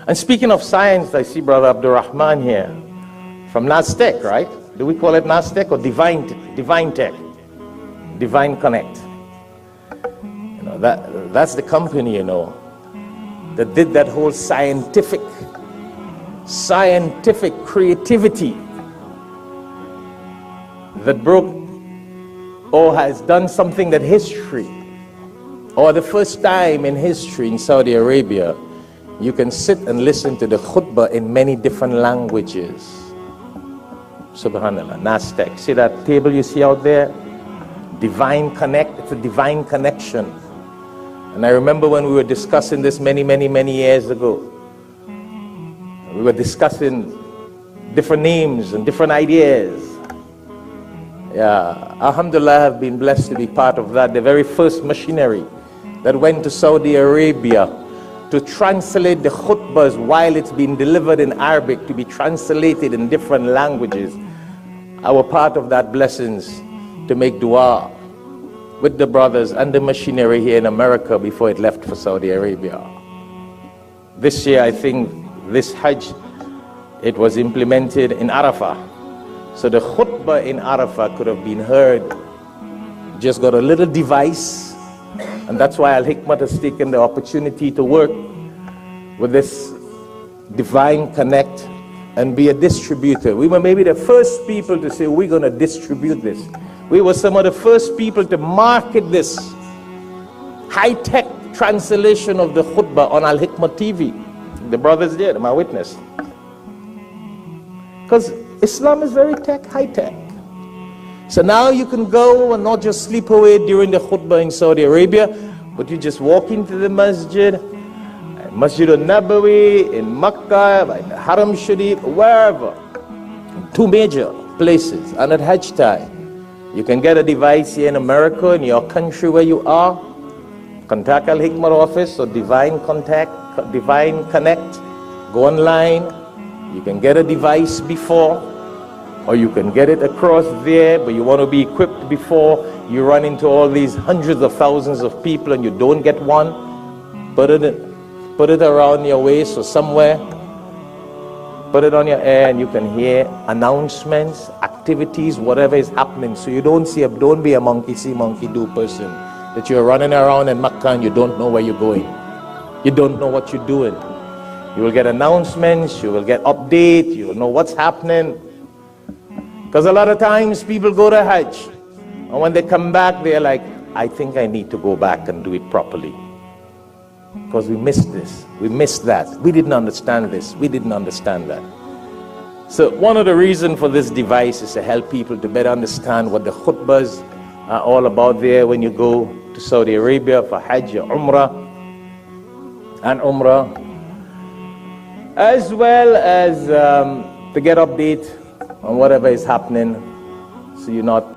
And speaking of science, I see Brother Abdurrahman here from NASTEC, right? Do we call it NASTEC or Divine Tech? Divine Connect. You know, that's the company, you know, that did that whole scientific creativity that broke or has done something that history, or the first time in history in Saudi Arabia, you can sit and listen to the khutbah in many different languages. Subhanallah, NASTEC. See that table you see out there? Divine Connect, it's a divine connection. And I remember when we were discussing this many years ago, we were discussing different names and different ideas. Yeah, alhamdulillah, I've been blessed to be part of that. The very first missionary that went to Saudi Arabia to translate the khutbahs while it's being delivered in Arabic to be translated in different languages. I was part of that blessings to make dua with the brothers and the machinery here in America before it left for Saudi Arabia. This year, I think, this Hajj, it was implemented in Arafah. So the khutbah in Arafah could have been heard. Just got a little device, and that's why Al-Hikmat has taken the opportunity to work with this Divine Connect and be a distributor. We were maybe the first people to say, we're going to distribute this. We were some of the first people to market this high-tech translation of the khutbah on Al-Hikmat TV. The brothers did, I'm a witness. Because Islam is very high-tech. So now you can go and not just sleep away during the khutbah in Saudi Arabia, but you just walk into the masjid, Masjid al-Nabawi, in Makkah, in Haram Sharif, wherever. Two major places. And at Hajj time, you can get a device here in America, in your country where you are. Contact Al-Hikmat office or Divine Connect. Go online. You can get a device before, or you can get it across there, but you want to be equipped before you run into all these hundreds of thousands of people and you don't get one. Put it around your waist or somewhere. Put it on your ear and you can hear announcements, activities, whatever is happening. So you don't be a monkey see, monkey do person. That you're running around in Makkah and you don't know where you're going. You don't know what you're doing. You will get announcements, you will get updates, you will know what's happening. Because a lot of times people go to Hajj, and when they come back, they're like, I think I need to go back and do it properly. Because we missed this, we missed that, we didn't understand this, we didn't understand that. So one of the reasons for this device is to help people to better understand what the khutbahs are all about there when you go to Saudi Arabia for Hajj or Umrah, as well as to get update on whatever is happening, so you're not